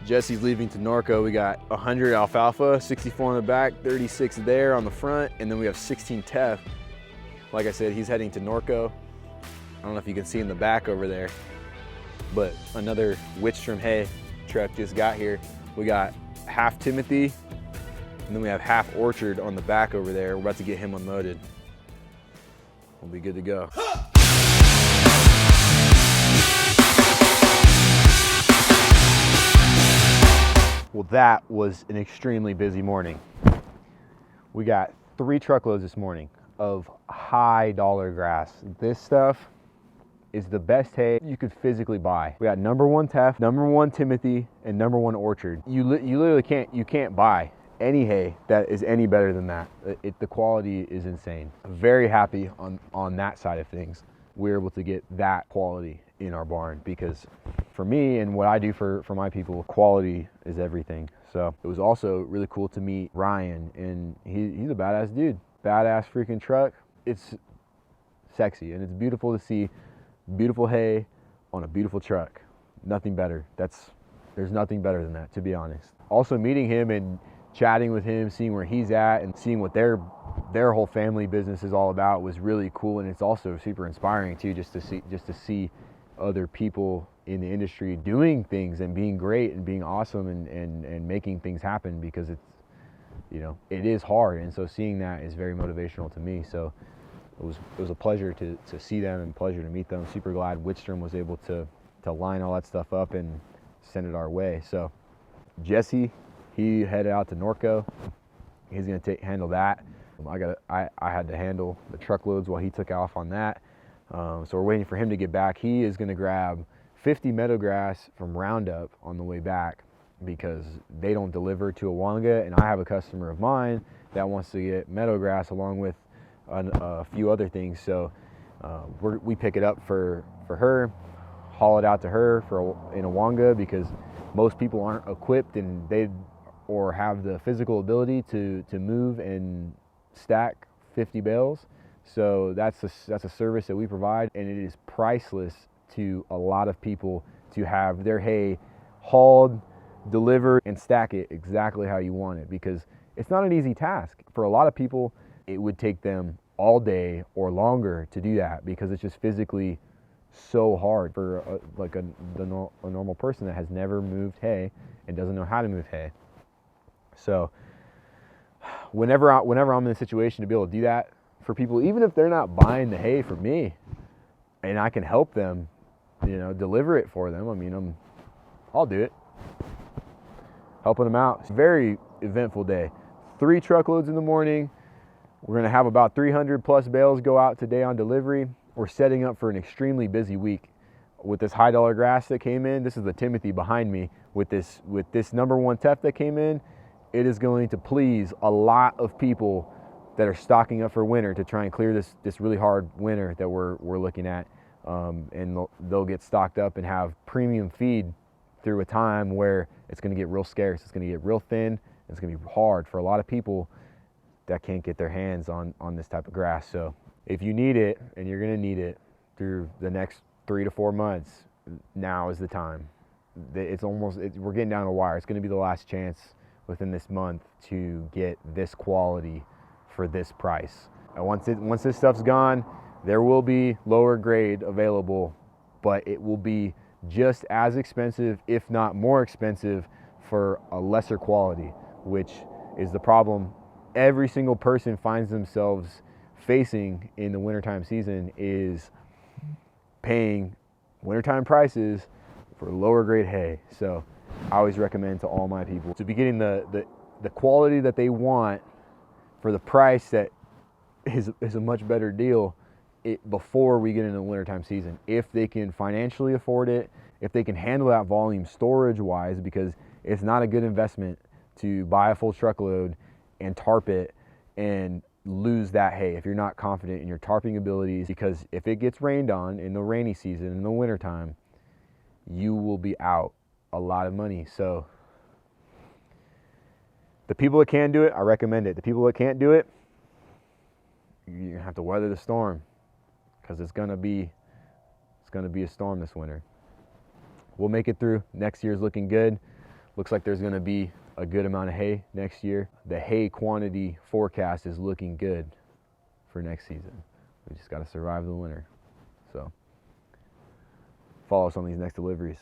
Jesse's leaving to Norco. We got 100 alfalfa, 64 on the back, 36 there on the front, and then we have 16 teff. Like I said, he's heading to Norco. I don't know if you can see in the back over there, but another Whitstrom hay truck just got here. We got half Timothy, and then we have half Orchard on the back over there. We're about to get him unloaded. We'll be good to go. Well, that was an extremely busy morning. We got 3 truckloads this morning of high dollar grass. This stuff is the best hay you could physically buy. We got number 1 teff, number 1 Timothy, and number 1 Orchard. You literally can't buy any hay that is any better than that. The quality is insane. I'm very happy on that side of things. We're able to get that quality in our barn, because for me and what I do for my people, quality is everything. So it was also really cool to meet Ryan, and he's a badass dude. Badass freaking truck. It's sexy, and it's beautiful to see beautiful hay on a beautiful truck. Nothing better. There's nothing better than that, to be honest. Also meeting him and chatting with him, seeing where he's at and seeing what their whole family business is all about was really cool, and it's also super inspiring too, just to see other people in the industry doing things and being great and being awesome and making things happen, because it's, you know, it is hard, and so seeing that is very motivational to me. So it was a pleasure to see them and pleasure to meet them. Super glad Whitstrom was able to line all that stuff up and send it our way. So Jesse, he headed out to Norco. He's going to handle that. I had to handle the truckloads while he took off on that. So we're waiting for him to get back. He is going to grab 50 meadowgrass from Roundup on the way back, because they don't deliver to Awanga, and I have a customer of mine that wants to get meadowgrass along with a few other things. So we pick it up for her, haul it out to her in Awanga, because most people aren't equipped and or have the physical ability to move and stack 50 bales. So that's a service that we provide, and it is priceless to a lot of people to have their hay hauled, delivered, and stack it exactly how you want it, because it's not an easy task. For a lot of people, it would take them all day or longer to do that, because it's just physically so hard for a normal person that has never moved hay and doesn't know how to move hay. So whenever I'm in a situation to be able to do that for people, even if they're not buying the hay for me, and I can help them, you know, deliver it for them, I mean, I'll do it. Helping them out. It's a very eventful day. 3 truckloads in the morning. We're going to have about 300 plus bales go out today on delivery. We're setting up for an extremely busy week with this high dollar grass that came in. This is the Timothy behind me. With this number 1 teff that came in, it is going to please a lot of people that are stocking up for winter to try and clear this really hard winter that we're looking at. And they'll get stocked up and have premium feed through a time where it's going to get real scarce. It's going to get real thin. It's going to be hard for a lot of people that can't get their hands on this type of grass. So if you need it, and you're going to need it through the next 3 to 4 months, now is the time. We're getting down to the wire. It's going to be the last chance within this month to get this quality for this price. And once this stuff's gone, there will be lower grade available, but it will be just as expensive, if not more expensive, for a lesser quality, which is the problem every single person finds themselves facing in the wintertime season, is paying wintertime prices for lower grade hay. So I always recommend to all my people to be getting the quality that they want for the price that is a much better deal before we get into the wintertime season. If they can financially afford it, if they can handle that volume storage wise, because it's not a good investment to buy a full truckload and tarp it and lose that hay if you're not confident in your tarping abilities, because if it gets rained on in the rainy season, in the wintertime, you will be out a lot of money. So the people that can do it, I recommend it. The people that can't do it, you're gonna have to weather the storm, because it's gonna be a storm this winter. We'll make it through. Next year's looking good. Looks like there's gonna be a good amount of hay next year. The hay quantity forecast is looking good for next season. We just gotta survive the winter. So follow us on these next deliveries.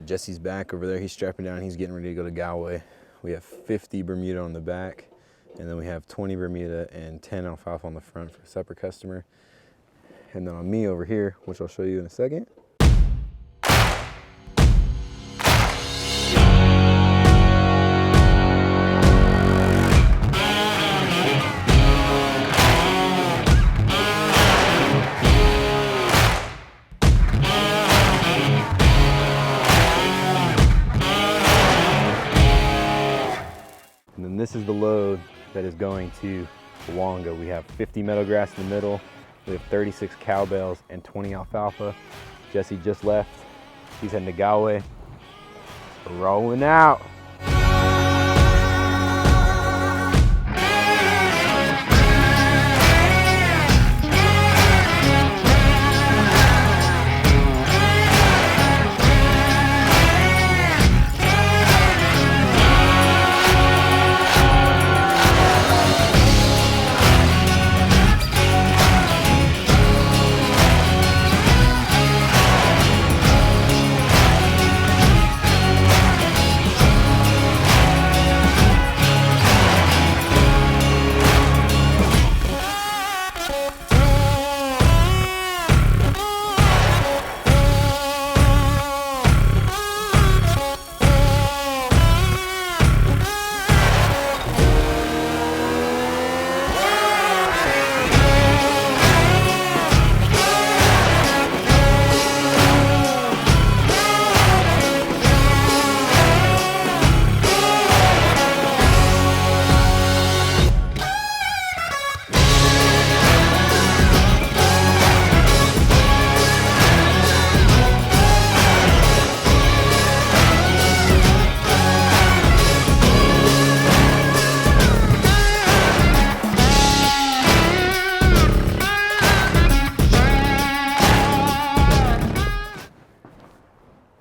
Jesse's back over there. He's strapping down. He's getting ready to go to Galway. We have 50 Bermuda on the back, and then we have 20 Bermuda and 10 alfalfa on the front for a separate customer. And then on me over here, which I'll show you in a second. And then this is the load that is going to Wonga. We have 50 meadowgrass in the middle. We have 36 cow bales and 20 alfalfa. Jesse just left. He's heading to Galway. We're rolling out.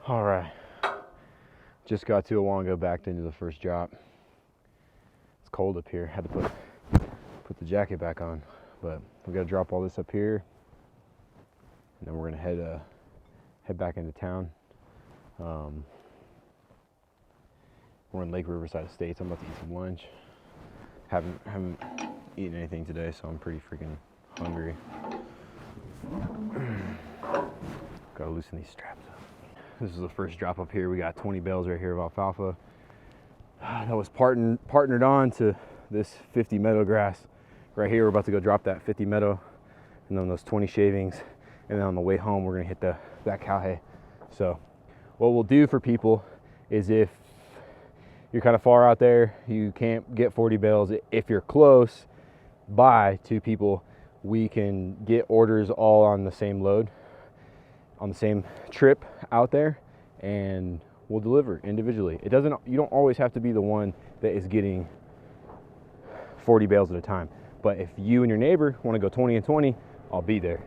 All right, just got to Wonga, backed into the first drop. It's cold up here. Had to put the jacket back on, but we got to drop all this up here, and then we're gonna head back into town. We're in Lake Riverside Estates. I'm about to eat some lunch. Haven't eaten anything today, so I'm pretty freaking hungry. Gotta loosen these straps up. This is the first drop up here. We got 20 bales right here of alfalfa. That was partnered on to this 50 meadowgrass right here. We're about to go drop that 50 meadow, and then those 20 shavings. And then on the way home, we're gonna hit that cow hay. So what we'll do for people is, if you're kind of far out there, you can't get 40 bales. If you're close by to people, we can get orders all on the same load, on the same trip out there, and we'll deliver individually. You don't always have to be the one that is getting 40 bales at a time. But if you and your neighbor want to go 20 and 20, I'll be there.